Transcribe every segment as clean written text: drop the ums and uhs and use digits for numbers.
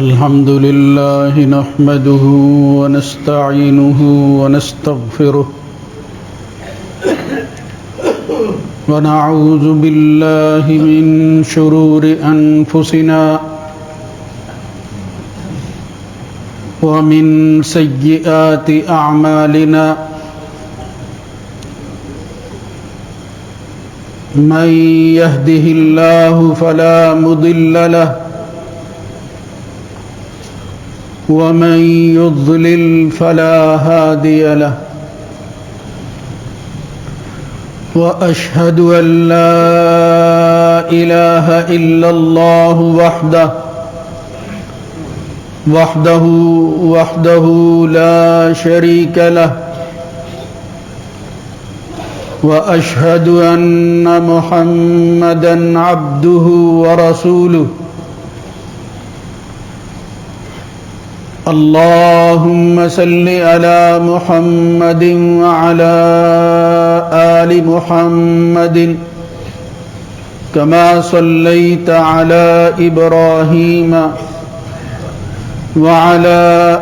الحمد لله نحمده ونستعينه ونستغفره ونعوذ بالله من شرور أنفسنا ومن سيئات أعمالنا من يهده الله فلا مضل له ومن يضلل فلا هادي له وأشهد أن لا إله إلا الله وحده لا شريك له وأشهد أن محمدًا عبده ورسوله اللهم صل على محمد وعلى آل محمد كما صليت على إبراهيم وعلى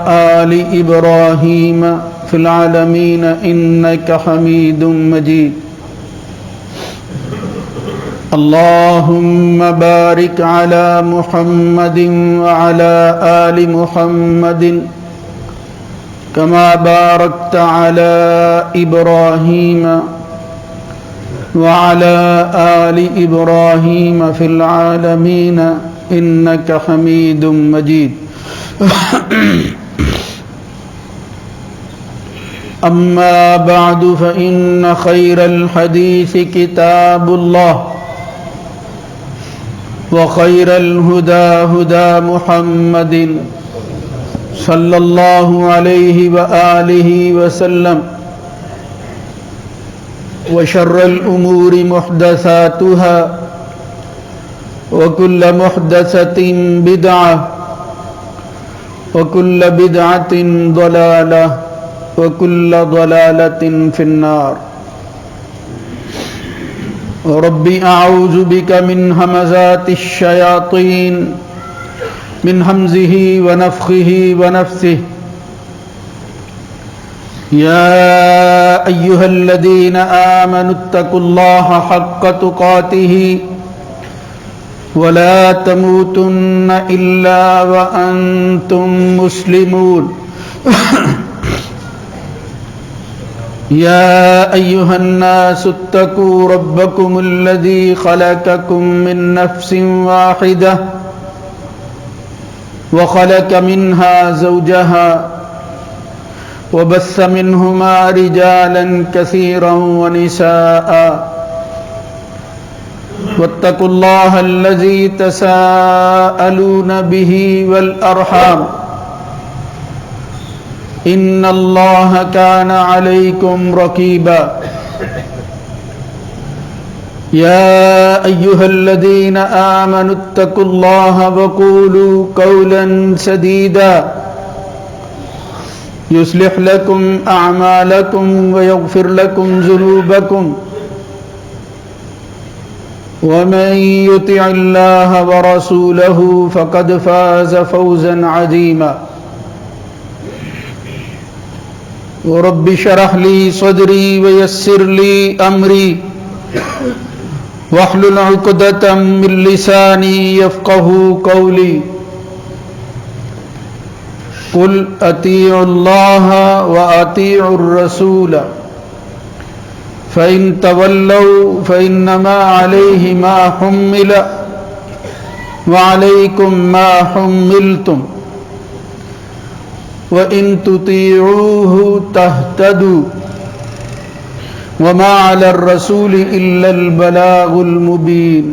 آل إبراهيم في العالمين إنك حميد مجيد اللهم بارك على محمد وعلى آل محمد كما باركت على إبراهيم وعلى آل إبراهيم في العالمين إنك حميد مجيد أما بعد فإن خير الحديث كتاب الله وخير الهدى هدى محمد صلى الله عليه وآله وسلم وشر الأمور محدثاتها وكل محدثة بدعة وكل بدعة ضلالة وكل ضلالة في النار رب أعوذ بك من همزات الشياطين من همزه ونفخه ونفثه يا أيها الذين آمنوا اتقوا الله حق تقاته ولا تموتن إلا وأنتم مسلمون يا أيها الناس اتقوا ربكم الذي خلقكم من نفس واحدة وخلق منها زوجها وبث منهما رجالا كثيرا ونساء واتقوا الله الذي تساءلون به والأرحام إن الله كان عليكم رقيبا يا أيها الذين آمنوا اتقوا الله وقولوا قولا سديدا يصلح لكم أعمالكم ويغفر لكم ذنوبكم ومن يطع الله ورسوله فقد فاز فوزا عظيما ورب اشرح لي صدري ويسر لي أمري واحلل عقدة من لساني يفقهوا قولي قل أطيعوا الله وأطيعوا الرسول فإن تولوا فإنما عليه ما حمل وعليكم ما حملتم وَإِن تُطِيعُوهُ تَهْتَدُوا وَمَا عَلَى الرَّسُولِ إِلَّا الْبَلَاغُ الْمُبِينُ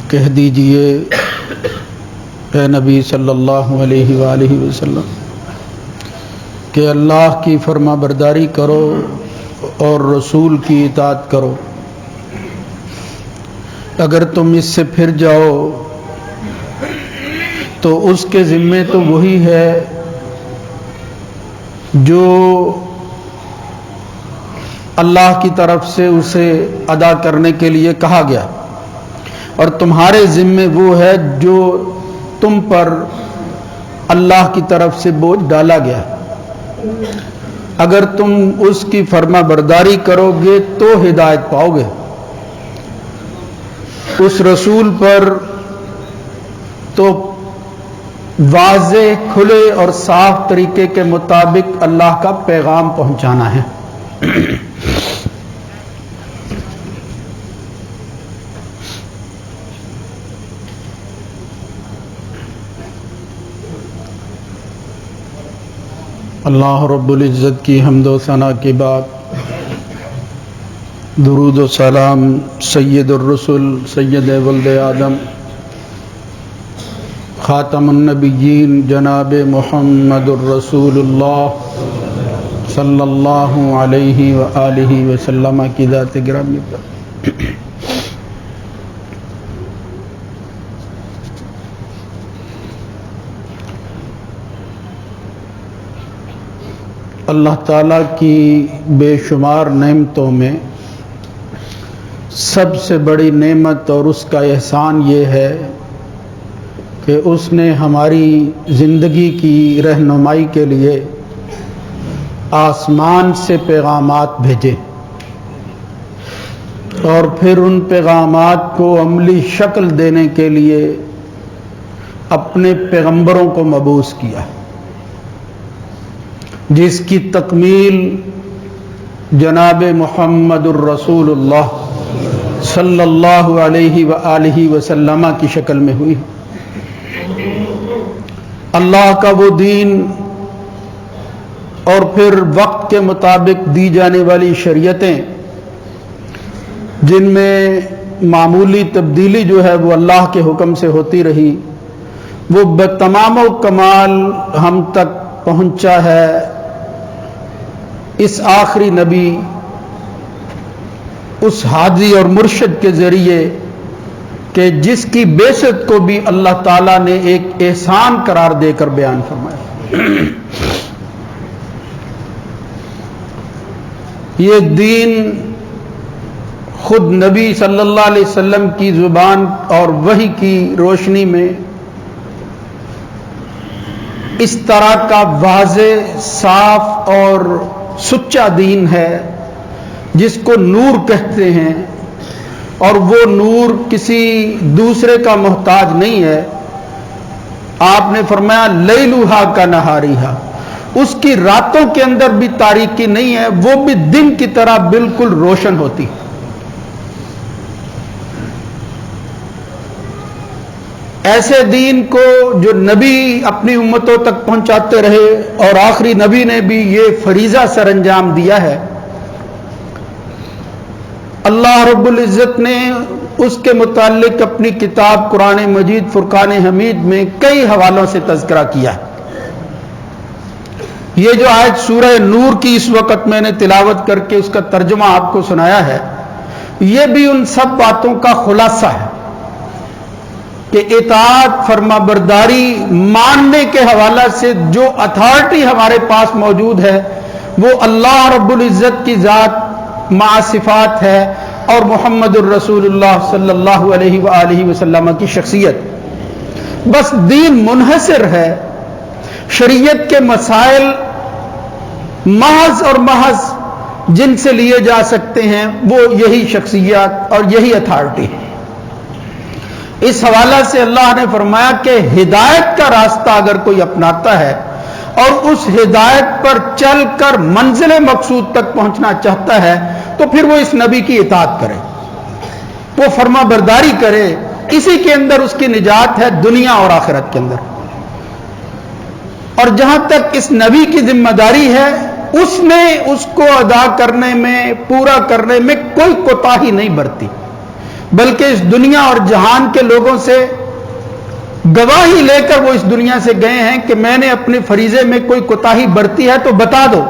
کہہ دیجئے اے نبی صلی اللہ علیہ وآلہ وسلم کہ اللہ کی فرما برداری کرو اور رسول کی اطاعت کرو اگر تم اس سے پھر جاؤ تو اس کے ذمے تو وہی ہے جو اللہ کی طرف سے اسے ادا کرنے کے لیے کہا گیا، اور تمہارے ذمے وہ ہے جو تم پر اللہ کی طرف سے بوجھ ڈالا گیا۔ اگر تم اس کی فرما برداری کرو گے تو ہدایت پاؤ گے۔ اس رسول پر تو واضح، کھلے اور صاف طریقے کے مطابق اللہ کا پیغام پہنچانا ہے۔ اللہ رب العزت کی حمد و ثنا کے بعد درود و سلام سید الرسل، سید ولد آدم، خاتم النبیین جناب محمد الرسول اللہ صلی اللہ علیہ وآلہ وسلم کی ذات گرامی پر۔ اللہ تعالیٰ کی بے شمار نعمتوں میں سب سے بڑی نعمت اور اس کا احسان یہ ہے کہ اس نے ہماری زندگی کی رہنمائی کے لیے آسمان سے پیغامات بھیجے، اور پھر ان پیغامات کو عملی شکل دینے کے لیے اپنے پیغمبروں کو مبعوث کیا، جس کی تکمیل جناب محمد الرسول اللہ صلی اللہ علیہ وآلہ وسلم کی شکل میں ہوئی۔ اللہ کا وہ دین اور پھر وقت کے مطابق دی جانے والی شریعتیں، جن میں معمولی تبدیلی جو ہے وہ اللہ کے حکم سے ہوتی رہی، وہ بتمام و کمال ہم تک پہنچا ہے اس آخری نبی، اس ہادی اور مرشد کے ذریعے کہ جس کی بعثت کو بھی اللہ تعالیٰ نے ایک احسان قرار دے کر بیان فرمایا۔ یہ دین خود نبی صلی اللہ علیہ وسلم کی زبان اور وحی کی روشنی میں اس طرح کا واضح، صاف اور سچا دین ہے جس کو نور کہتے ہیں، اور وہ نور کسی دوسرے کا محتاج نہیں ہے۔ آپ نے فرمایا لیلھا کا نہاریھا، اس کی راتوں کے اندر بھی تاریکی نہیں ہے، وہ بھی دن کی طرح بالکل روشن ہوتی۔ ایسے دین کو جو نبی اپنی امتوں تک پہنچاتے رہے، اور آخری نبی نے بھی یہ فریضہ سر انجام دیا ہے، اللہ رب العزت نے اس کے متعلق اپنی کتاب قرآن مجید فرقان حمید میں کئی حوالوں سے تذکرہ کیا ہے۔ یہ جو آیت سورہ نور کی اس وقت میں نے تلاوت کر کے اس کا ترجمہ آپ کو سنایا ہے، یہ بھی ان سب باتوں کا خلاصہ ہے کہ اطاعت، فرما برداری، ماننے کے حوالے سے جو اتھارٹی ہمارے پاس موجود ہے وہ اللہ رب العزت کی ذات مع صفات ہے، اور محمد الرسول اللہ صلی اللہ علیہ وآلہ وسلم کی شخصیت۔ بس دین منحصر ہے، شریعت کے مسائل محض اور محض جن سے لیے جا سکتے ہیں وہ یہی شخصیات اور یہی اتھارٹی ہے۔ اس حوالے سے اللہ نے فرمایا کہ ہدایت کا راستہ اگر کوئی اپناتا ہے اور اس ہدایت پر چل کر منزل مقصود تک پہنچنا چاہتا ہے تو پھر وہ اس نبی کی اطاعت کرے، وہ فرما برداری کرے، اسی کے اندر اس کی نجات ہے دنیا اور آخرت کے اندر۔ اور جہاں تک اس نبی کی ذمہ داری ہے، اس نے اس کو ادا کرنے میں، پورا کرنے میں کوئی کوتاہی نہیں برتی، بلکہ اس دنیا اور جہان کے لوگوں سے گواہی لے کر وہ اس دنیا سے گئے ہیں کہ میں نے اپنے فریضے میں کوئی کوتاہی برتی ہے تو بتا دو۔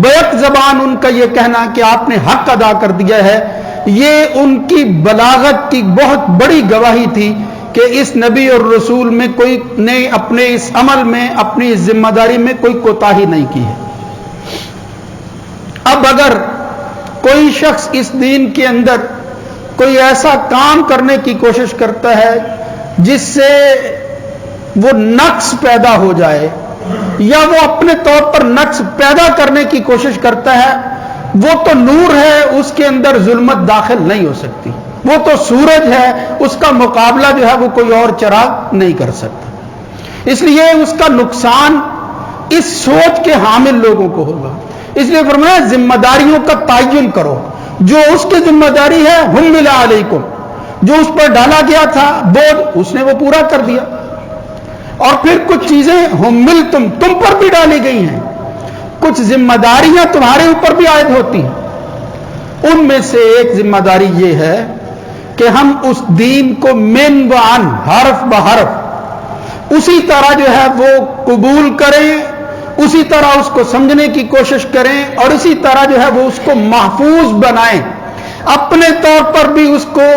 بیک زبان ان کا یہ کہنا کہ آپ نے حق ادا کر دیا ہے، یہ ان کی بلاغت کی بہت بڑی گواہی تھی کہ اس نبی اور رسول میں کوئی نے اپنے اس عمل میں، اپنی اس ذمہ داری میں کوئی کوتاہی نہیں کی ہے۔ اب اگر کوئی شخص اس دین کے اندر کوئی ایسا کام کرنے کی کوشش کرتا ہے جس سے وہ نقص پیدا ہو جائے یا وہ اپنے طور پر نقص پیدا کرنے کی کوشش کرتا ہے، وہ تو نور ہے، اس کے اندر ظلمت داخل نہیں ہو سکتی، وہ تو سورج ہے، اس کا مقابلہ جو ہے وہ کوئی اور چراغ نہیں کر سکتا۔ اس لیے اس کا نقصان اس سوچ کے حامل لوگوں کو ہوگا۔ اس لیے فرمایا ذمہ داریوں کا تعین کرو، جو اس کی ذمہ داری ہے حمل علیکم، جو اس پر ڈالا گیا تھا بوجھ اس نے وہ پورا کر دیا، اور پھر کچھ چیزیں حملتم تم پر بھی ڈالی گئی ہیں، کچھ ذمہ داریاں تمہارے اوپر بھی عائد ہوتی ہیں۔ ان میں سے ایک ذمہ داری یہ ہے کہ ہم اس دین کو من و عن حرف بحرف اسی طرح جو ہے وہ قبول کریں، اسی طرح اس کو سمجھنے کی کوشش کریں، اور اسی طرح جو ہے وہ اس کو محفوظ بنائیں، اپنے طور پر بھی اس کو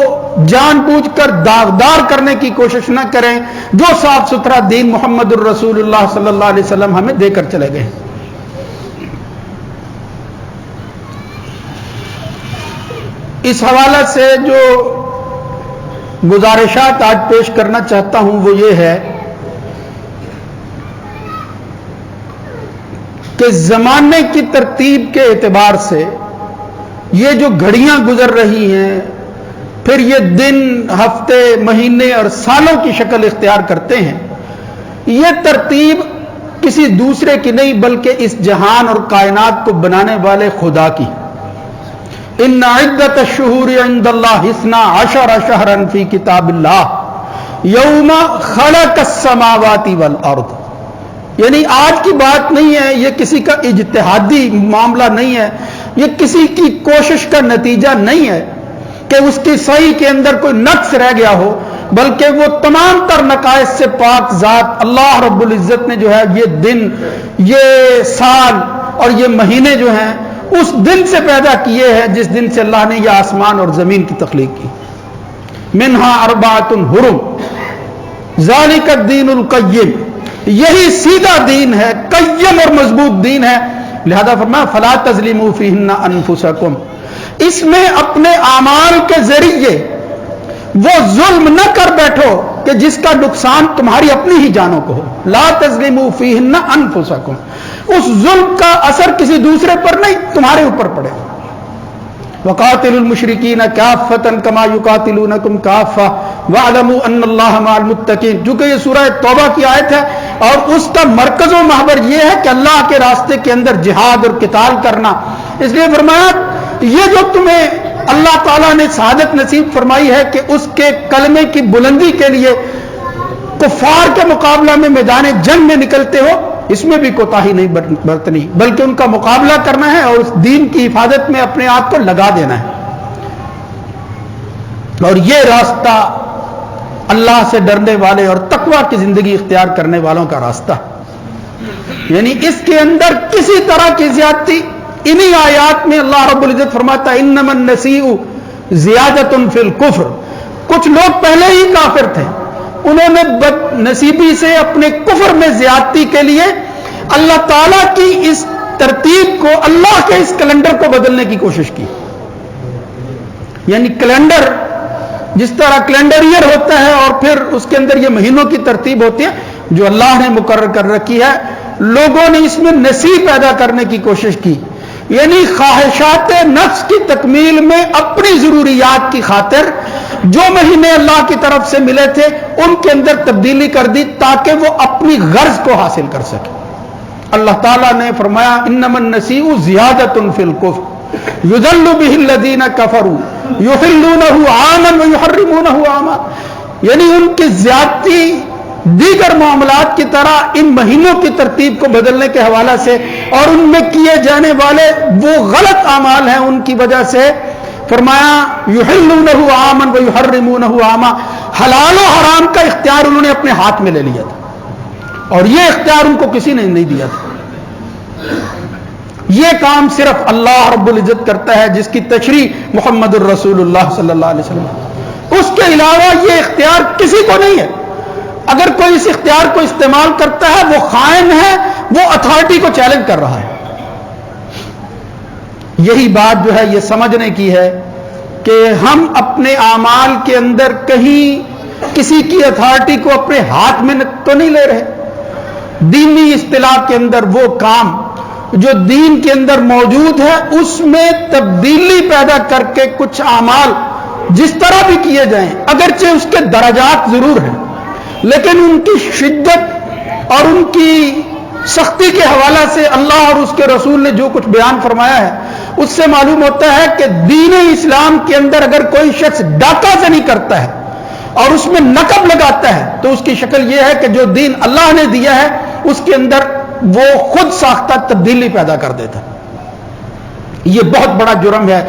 جان بوجھ کر داغدار کرنے کی کوشش نہ کریں، جو صاف ستھرا دین محمد الرسول اللہ صلی اللہ علیہ وسلم ہمیں دے کر چلے گئے۔ اس حوالے سے جو گزارشات آج پیش کرنا چاہتا ہوں وہ یہ ہے کہ زمانے کی ترتیب کے اعتبار سے یہ جو گھڑیاں گزر رہی ہیں، پھر یہ دن، ہفتے، مہینے اور سالوں کی شکل اختیار کرتے ہیں، یہ ترتیب کسی دوسرے کی نہیں بلکہ اس جہان اور کائنات کو بنانے والے خدا کی۔ ان عدت الشہور عند اللہ 12 شہرا فی کتاب اللہ یوم خلق السماوات والارض، یعنی آج کی بات نہیں ہے، یہ کسی کا اجتہادی معاملہ نہیں ہے، یہ کسی کی کوشش کا نتیجہ نہیں ہے کہ اس کی صحیح کے اندر کوئی نقص رہ گیا ہو، بلکہ وہ تمام تر نقائص سے پاک ذات اللہ رب العزت نے جو ہے یہ دن، یہ سال اور یہ مہینے جو ہیں اس دن سے پیدا کیے ہیں جس دن سے اللہ نے یہ آسمان اور زمین کی تخلیق کی۔ منہا اربعۃ حرم ذالک الدین القیم، یہی سیدھا دین ہے، قیم اور مضبوط دین ہے، لہذا فرمایا فلا تظلموا فیہن انفسکم، اس میں اپنے اعمال کے ذریعے وہ ظلم نہ کر بیٹھو کہ جس کا نقصان تمہاری اپنی ہی جانوں کو ہو۔ لا تظلموا فیہن انفسکم، اس ظلم کا اثر کسی دوسرے پر نہیں، تمہارے اوپر پڑے۔ وقاتلوا المشرکین کافۃ کما یقاتلونکم کافۃ واعلموا ان اللہ مع المتقین، چونکہ یہ سورہ توبہ کی آیت ہے اور اس کا مرکز و محور یہ ہے کہ اللہ کے راستے کے اندر جہاد اور قتال کرنا۔ اس لیے فرمایا یہ جو تمہیں اللہ تعالیٰ نے سعادت نصیب فرمائی ہے کہ اس کے کلمے کی بلندی کے لیے کفار کے مقابلہ میں میدان جنگ میں نکلتے ہو، اس میں بھی کوتاہی نہیں برتنی، بلکہ ان کا مقابلہ کرنا ہے اور اس دین کی حفاظت میں اپنے آپ کو لگا دینا ہے۔ اور یہ راستہ اللہ سے ڈرنے والے اور تقویٰ کی زندگی اختیار کرنے والوں کا راستہ، یعنی اس کے اندر کسی طرح کی زیادتی، انہی آیات میں اللہ رب العزت فرماتا ہے انما النسیء زیادۃ فی الکفر، کچھ لوگ پہلے ہی کافر تھے، انہوں نے بد نصیبی سے اپنے کفر میں زیادتی کے لیے اللہ تعالیٰ کی اس ترتیب کو، اللہ کے اس کیلنڈر کو بدلنے کی کوشش کی۔ یعنی کیلنڈر جس طرح کیلنڈر ایئر ہوتا ہے اور پھر اس کے اندر یہ مہینوں کی ترتیب ہوتی ہے جو اللہ نے مقرر کر رکھی ہے، لوگوں نے اس میں نصیب پیدا کرنے کی کوشش کی، یعنی خواہشات نفس کی تکمیل میں اپنی ضروریات کی خاطر جو مہینے اللہ کی طرف سے ملے تھے ان کے اندر تبدیلی کر دی تاکہ وہ اپنی غرض کو حاصل کر سکے۔ اللہ تعالیٰ نے فرمایا انما النسیء زیادۃ فی الکفر یضل بہ الذین کفروا یحلونہ عاما ویحرمونہ عاما، یعنی ان کی زیادتی دیگر معاملات کی طرح ان مہینوں کی ترتیب کو بدلنے کے حوالے سے اور ان میں کیے جانے والے وہ غلط اعمال ہیں ان کی وجہ سے فرمایا یحلونہ عاما ویحرمونہ عاما، حلال و حرام کا اختیار انہوں نے اپنے ہاتھ میں لے لیا تھا اور یہ اختیار ان کو کسی نے نہیں دیا تھا۔ یہ کام صرف اللہ رب العزت کرتا ہے جس کی تشریح محمد الرسول اللہ صلی اللہ علیہ وسلم، اس کے علاوہ یہ اختیار کسی کو نہیں ہے۔ اگر کوئی اس اختیار کو استعمال کرتا ہے وہ خائن ہے، وہ اتھارٹی کو چیلنج کر رہا ہے۔ یہی بات جو ہے یہ سمجھنے کی ہے کہ ہم اپنے اعمال کے اندر کہیں کسی کی اتھارٹی کو اپنے ہاتھ میں تو نہیں لے رہے. دینی اصطلاح کے اندر وہ کام جو دین کے اندر موجود ہے اس میں تبدیلی پیدا کر کے کچھ اعمال جس طرح بھی کیے جائیں، اگرچہ اس کے درجات ضرور ہیں، لیکن ان کی شدت اور ان کی سختی کے حوالے سے اللہ اور اس کے رسول نے جو کچھ بیان فرمایا ہے اس سے معلوم ہوتا ہے کہ دین اسلام کے اندر اگر کوئی شخص ڈاکہ سے نہیں کرتا ہے اور اس میں نقب لگاتا ہے تو اس کی شکل یہ ہے کہ جو دین اللہ نے دیا ہے اس کے اندر وہ خود ساختہ تبدیلی پیدا کر دیتا ہے. یہ بہت بڑا جرم ہے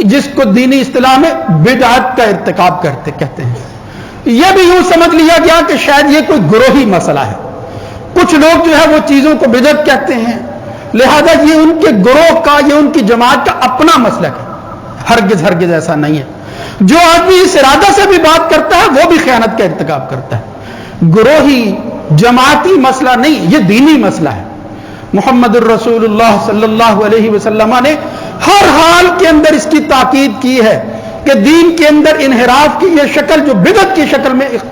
جس کو دینی اصطلاح میں بدعت کا ارتکاب کہتے ہیں. یہ بھی یوں سمجھ لیا گیا کہ شاید یہ کوئی گروہی مسئلہ ہے. کچھ لوگ جو ہے وہ چیزوں کو بدعت کہتے ہیں، لہذا یہ ان کے گروہ کا، یہ ان کی جماعت کا اپنا مسلک ہے. ہرگز ہرگز ایسا نہیں ہے. جو آدمی اس ارادہ سے بھی بات کرتا ہے وہ بھی خیانت کا ارتکاب کرتا ہے. گروہی جماعتی مسئلہ نہیں، یہ دینی مسئلہ ہے. محمد الرسول اللہ صلی اللہ علیہ وسلم نے ہر حال کے اندر اس کی تاکید کی ہے کہ دین کے اندر انحراف کی یہ شکل جو بدعت کی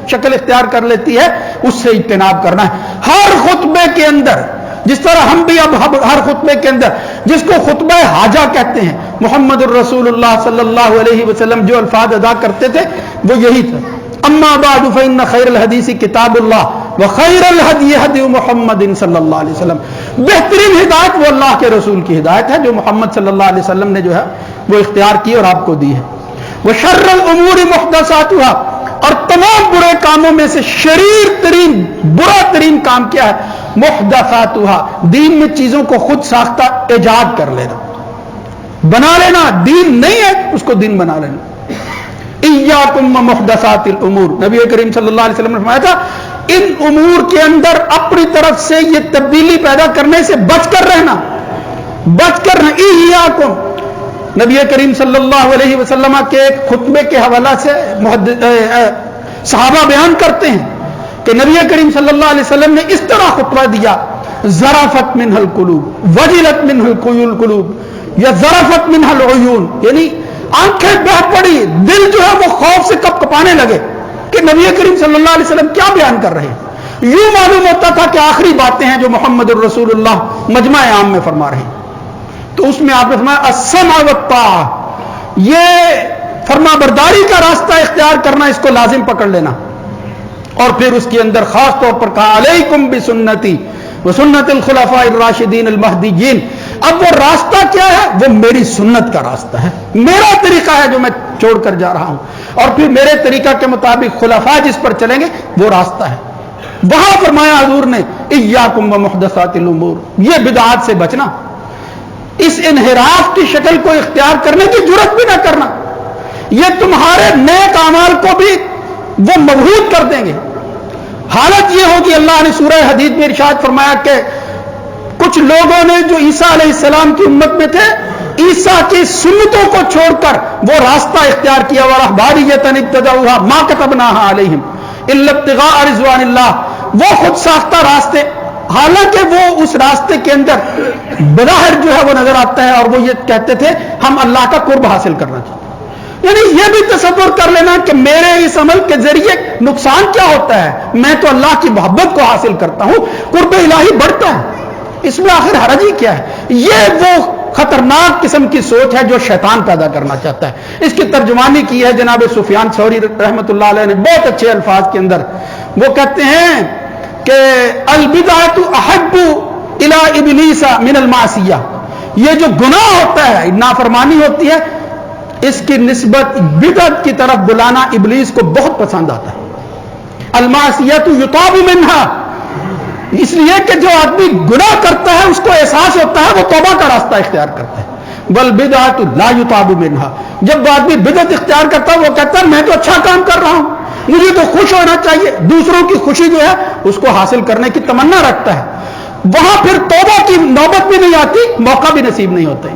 شکل اختیار کر لیتی ہے اس سے اجتناب کرنا ہے. ہر خطبے کے اندر، جس طرح ہم بھی اب ہر خطبے کے اندر جس کو خطبہ حاجہ کہتے ہیں، محمد الرسول اللہ صلی اللہ علیہ وسلم جو الفاظ ادا کرتے تھے وہ یہی تھا. اما بعد فإن خیر الحدیث کتاب اللہ وخیر الہدی ہدی محمد صلی اللہ علیہ وسلم. بہترین ہدایت وہ اللہ کے رسول کی ہدایت ہے جو محمد صلی اللہ علیہ وسلم نے جو ہے وہ اختیار کی اور آپ کو دی ہے. وشر الامور محدثاتها، اور تمام برے کاموں میں سے شریر ترین برا ترین کام کیا ہے؟ محدثاتها، دین میں چیزوں کو خود ساختہ ایجاد کر لینا، بنا لینا. دین نہیں ہے اس کو دین بنا لینا. ایاکم ومحدثات الامور، نبی کریم صلی اللہ علیہ وسلم نے فرمایا تھا ان امور کے اندر اپنی طرف سے یہ تبدیلی پیدا کرنے سے بچ کر رہنا، بچ کر رہنا. ایاکم، نبی کریم صلی اللہ علیہ وسلم کے ایک خطبے کے حوالہ سے صحابہ بیان کرتے ہیں کہ نبی کریم صلی اللہ علیہ وسلم نے اس طرح خطبہ دیا: ذرفت منہ القلوب وجلت منہ القلوب یا ذرفت منہ العیون، یعنی آنکھیں بہہ پڑی، دل جو ہے وہ خوف سے کپ کپانے لگے کہ نبی کریم صلی اللہ علیہ وسلم کیا بیان کر رہے ہیں. یوں معلوم ہوتا تھا کہ آخری باتیں ہیں جو محمد الرسول اللہ مجمع عام میں فرما رہے ہیں. تو اس میں آپ نے فرمایا السمع والطاعہ، یہ فرما برداری کا راستہ اختیار کرنا، اس کو لازم پکڑ لینا. اور پھر اس کے اندر خاص طور پر کہا علیکم بسنتی وسنت الخلفاء الراشدین المہدیین. اب وہ راستہ کیا ہے؟ وہ میری سنت کا راستہ ہے، میرا طریقہ ہے جو میں چھوڑ کر جا رہا ہوں، اور پھر میرے طریقہ کے مطابق خلفاء جس پر چلیں گے وہ راستہ ہے. وہاں فرمایا حضور نے ایاکم ومحدثات الامور، یہ بدعات سے بچنا، اس انحراف کی شکل کو اختیار کرنے کی جرات بھی نہ کرنا. یہ تمہارے نیک اعمال کو بھی وہ مبہوت کر دیں گے. حالت یہ ہوگی، اللہ نے سورہ حدید میں ارشاد فرمایا کہ کچھ لوگوں نے جو عیسیٰ علیہ السلام کی امت میں تھے، عیسیٰ کی سنتوں کو چھوڑ کر وہ راستہ اختیار کیا، وَرَهْبَانِيَّةً ابْتَدَعُوهَا مَا كَتَبْنَاهَا عَلَيْهِمْ إِلَّا ابْتِغَاءَ رِضْوَانِ اللَّهِ. وہ خود ساختہ راستے، حالانکہ وہ اس راستے کے اندر بظاہر جو ہے وہ نظر آتا ہے اور وہ یہ کہتے تھے ہم اللہ کا قرب حاصل کرنا چاہتے ہیں. یعنی یہ بھی تصور کر لینا کہ میرے اس عمل کے ذریعے نقصان کیا ہوتا ہے، میں تو اللہ کی محبت کو حاصل کرتا ہوں، قرب الہی بڑھتا ہے، اس میں آخر حرج ہی کیا ہے. یہ وہ خطرناک قسم کی سوچ ہے جو شیطان پیدا کرنا چاہتا ہے. اس کی ترجمانی کی ہے جناب سفیان ثوری رحمۃ اللہ علیہ نے بہت اچھے الفاظ کے اندر. وہ کہتے ہیں کہ البدعۃ احب الی ابلیس من المعصیہ، یہ جو گناہ ہوتا ہے، نافرمانی ہوتی ہے، اس کی نسبت بدعت کی طرف بلانا ابلیس کو بہت پسند آتا ہے. المعصیۃ یتاب منہا، اس لیے کہ جو آدمی گناہ کرتا ہے اس کو احساس ہوتا ہے وہ توبہ کا راستہ اختیار کرتا ہے. والبدعۃ لا یتاب منہا، جب آدمی بدعت اختیار کرتا ہے وہ کہتا ہے میں تو اچھا کام کر رہا ہوں، مجھے تو خوش ہونا چاہیے، دوسروں کی خوشی جو ہے اس کو حاصل کرنے کی تمنا رکھتا ہے. وہاں پھر توبہ کی نوبت بھی نہیں آتی، موقع بھی نصیب نہیں ہوتا.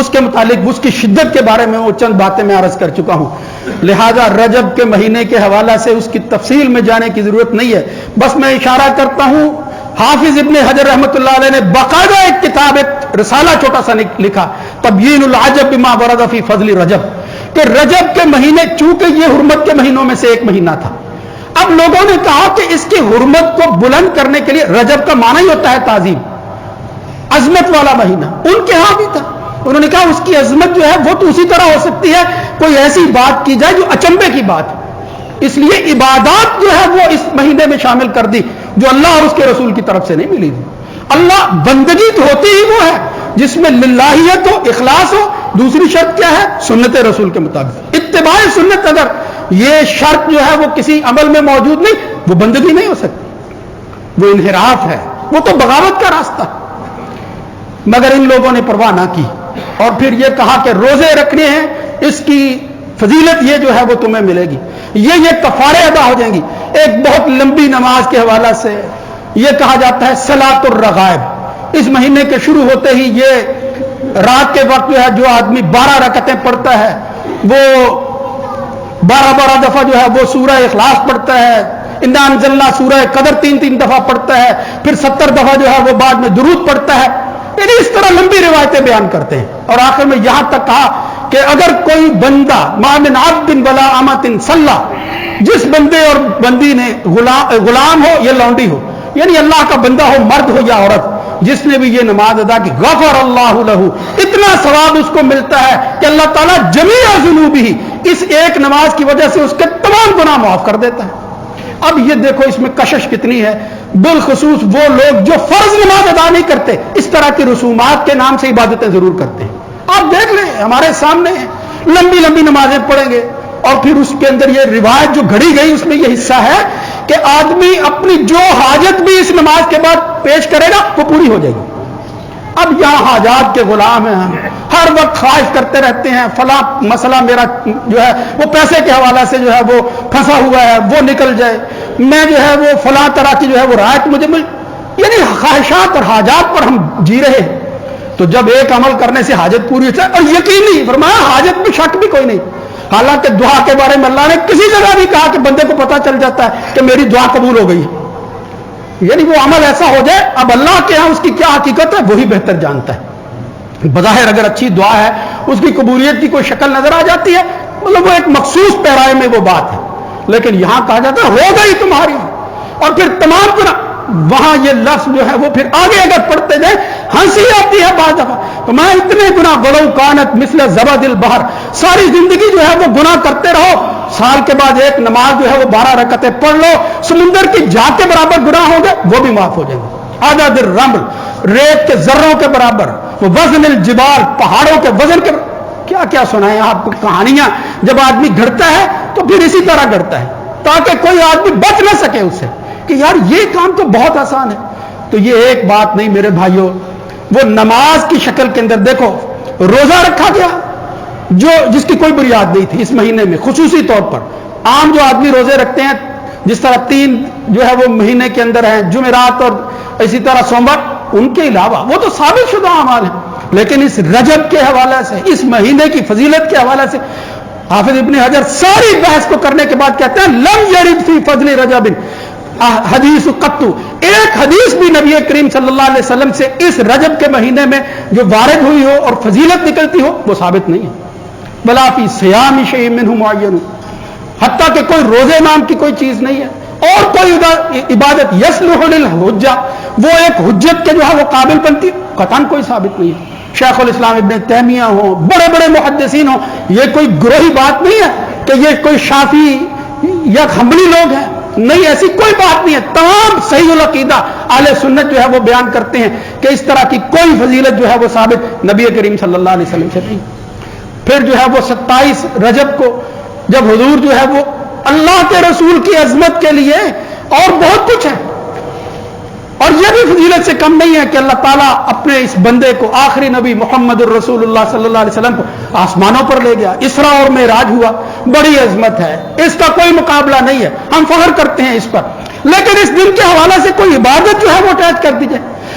اس کے متعلق اس کی شدت کے بارے میں وہ چند باتیں میں عرض کر چکا ہوں، لہذا رجب کے مہینے کے حوالہ سے اس کی تفصیل میں جانے کی ضرورت نہیں ہے، بس میں اشارہ کرتا ہوں حافظ ابن حجر رحمۃ اللہ علیہ نے باقاعدہ ایک کتاب، ایک رسالہ چھوٹا سا لکھا، تبیین العجب بما ورد فی فضل رجب، کہ رجب کے مہینے چونکہ یہ حرمت کے مہینوں میں سے ایک مہینہ تھا، اب لوگوں نے کہا کہ اس کی حرمت کو بلند کرنے کے لیے رجب کا معنی ہی ہوتا ہے تعظیم، عظمت والا مہینہ، ان کے ہاں بھی تھا، انہوں نے کہا اس کی عظمت جو ہے وہ تو اسی طرح ہو سکتی ہے کوئی ایسی بات کی جائے جو اچنبے کی بات ہے، اس لیے عبادات جو ہے وہ اس مہینے میں شامل کر دی جو اللہ اور اس کے رسول کی طرف سے نہیں ملی تھی۔ اللہ بندگی تو ہوتی ہی وہ ہے جس میں للہیت ہو، اخلاص ہو، دوسری شرط کیا ہے؟ سنت رسول کے مطابق اتباع سنت، اگر یہ شرط جو ہے وہ کسی عمل میں موجود نہیں، وہ بندگی نہیں ہو سکتی، وہ انحراف ہے، وہ تو بغاوت کا راستہ ہے۔ مگر ان لوگوں نے پرواہ نہ کی اور پھر یہ کہا کہ روزے رکھنے ہیں، اس کی فضیلت یہ جو ہے وہ تمہیں ملے گی، یہ کفارے ادا ہو جائیں گی۔ ایک بہت لمبی نماز کے حوالہ سے یہ کہا جاتا ہے صلاۃ الرغائب، اس مہینے کے شروع ہوتے ہی یہ رات کے وقت جو ہے جو آدمی 12 رکعتیں پڑھتا ہے وہ 12 دفعہ جو ہے وہ سورہ اخلاص پڑھتا ہے، انا انزلنا سورہ قدر 3 دفعہ پڑھتا ہے، پھر 70 دفعہ جو ہے وہ بعد میں درود پڑھتا ہے، یعنی اس طرح لمبی روایتیں بیان کرتے ہیں، اور آخر میں یہاں تک کہا کہ اگر کوئی بندہ ما من عبد ولا امۃ صلی، جس بندے اور بندی نے غلام ہو یا لونڈی ہو، یعنی اللہ کا بندہ ہو مرد ہو یا عورت، جس نے بھی یہ نماز ادا کی غفر اللہ لہ، اتنا ثواب اس کو ملتا ہے کہ اللہ تعالیٰ جمیع ذنوبہ، اس ایک نماز کی وجہ سے اس کے تمام گناہ معاف کر دیتا ہے۔ اب یہ دیکھو اس میں کشش کتنی ہے، بالخصوص وہ لوگ جو فرض نماز ادا نہیں کرتے، اس طرح کی رسومات کے نام سے عبادتیں ضرور کرتے ہیں۔ آپ دیکھ لیں ہمارے سامنے لمبی لمبی نمازیں پڑھیں گے اور پھر اس کے اندر یہ روایت جو گھڑی گئی اس میں یہ حصہ ہے کہ آدمی اپنی جو حاجت بھی اس نماز کے بعد پیش کرے گا وہ پوری ہو جائے گی۔ اب یہاں حاجات کے غلام ہیں، ہم ہر وقت خواہش کرتے رہتے ہیں فلاں مسئلہ میرا جو ہے وہ پیسے کے حوالے سے جو ہے وہ پھنسا ہوا ہے وہ نکل جائے، میں جو ہے وہ فلاں طرح کی جو ہے وہ رعایت مجھے مل، یعنی خواہشات اور حاجات پر ہم جی رہے ہیں۔ تو جب ایک عمل کرنے سے حاجت پوری ہو جائے، اور یقینی فرمایا حاجت میں شک بھی کوئی نہیں، حالانکہ دعا کے بارے میں اللہ نے کسی جگہ بھی کہا کہ بندے کو پتا چل جاتا ہے کہ میری دعا قبول ہو گئی، یعنی وہ عمل ایسا ہو جائے، اب اللہ کے ہاں اس کی کیا حقیقت ہے وہی بہتر جانتا ہے۔ بظاہر اگر اچھی دعا ہے اس کی قبولیت کی کوئی شکل نظر آ جاتی ہے، مطلب وہ ایک مخصوص پیرائے میں وہ بات ہے، لیکن یہاں کہا جاتا ہے ہو گئی تمہاری، اور پھر تمام گناہ، وہاں یہ لفظ جو ہے وہ پھر آگے اگر پڑھتے جائیں ہنسی آتی ہے بعض دفعہ، تو میں اتنے گناہ ولو کانت مثل زبد البحر، ساری زندگی جو ہے وہ گناہ کرتے رہو، سال کے بعد ایک نماز جو ہے وہ 12 رکعتیں پڑھ لو، سمندر کی جھاگ کے برابر گناہ ہوں گے وہ بھی معاف ہو جائیں گے، عدد الرمل، ریت کے ذروں کے برابر، وہ وزن الجبال، پہاڑوں کے وزن کے کیا کیا سنائیں آپ کو کہانیاں، جب آدمی گھڑتا ہے تو پھر اسی طرح گھڑتا ہے تاکہ کوئی آدمی بچ نہ سکے اس سے کہ یار یہ کام تو بہت آسان ہے۔ تو یہ ایک بات نہیں میرے بھائیوں، وہ نماز کی شکل کے اندر دیکھو روزہ رکھا گیا جس کی کوئی بنیاد نہیں تھی اس مہینے میں، خصوصی طور پر عام جو آدمی روزے رکھتے ہیں جس طرح 3 جو ہے وہ مہینے کے اندر ہیں، جمعرات اور اسی طرح سوموار، ان کے علاوہ وہ تو ثابت شدہ اعمال ہیں، لیکن اس رجب کے حوالے سے، اس مہینے کی فضیلت کے حوالے سے حافظ ابن حجر ساری بحث کو کرنے کے بعد کہتے ہیں لم یرد فی فضل رجب حدیث قطو، ایک حدیث بھی نبی کریم صلی اللہ علیہ وسلم سے اس رجب کے مہینے میں جو وارد ہوئی ہو اور فضیلت نکلتی ہو وہ ثابت نہیں ہے، بلا فی صیام شیء منہ معین، حتیٰ کہ کوئی روزے نام کی کوئی چیز نہیں ہے، اور کوئی عبادت یصلح للحجہ، وہ ایک حجت کے جو ہے وہ قابل بنتی، قطعاً کوئی ثابت نہیں ہے۔ شیخ الاسلام ابن تیمیہ ہوں، بڑے بڑے محدثین ہوں، یہ کوئی گروہی بات نہیں ہے کہ یہ کوئی شافعی یا حنبلی لوگ ہیں، نہیں، ایسی کوئی بات نہیں ہے، تمام صحیح العقیدہ اہل سنت جو ہے وہ بیان کرتے ہیں کہ اس طرح کی کوئی فضیلت جو ہے وہ ثابت نبی کریم صلی اللہ علیہ وسلم سے نہیں۔ پھر جو ہے وہ 27 رجب کو جب حضور جو ہے وہ اللہ کے رسول کی عظمت کے لیے اور بہت کچھ ہے، اور یہ بھی فضیلت سے کم نہیں ہے کہ اللہ تعالیٰ اپنے اس بندے کو آخری نبی محمد الرسول اللہ صلی اللہ علیہ وسلم کو آسمانوں پر لے گیا، اسرا اور معراج ہوا، بڑی عظمت ہے، اس کا کوئی مقابلہ نہیں ہے، ہم فخر کرتے ہیں اس پر، لیکن اس دن کے حوالے سے کوئی عبادت جو ہے وہ اٹیچ کر دی جائے،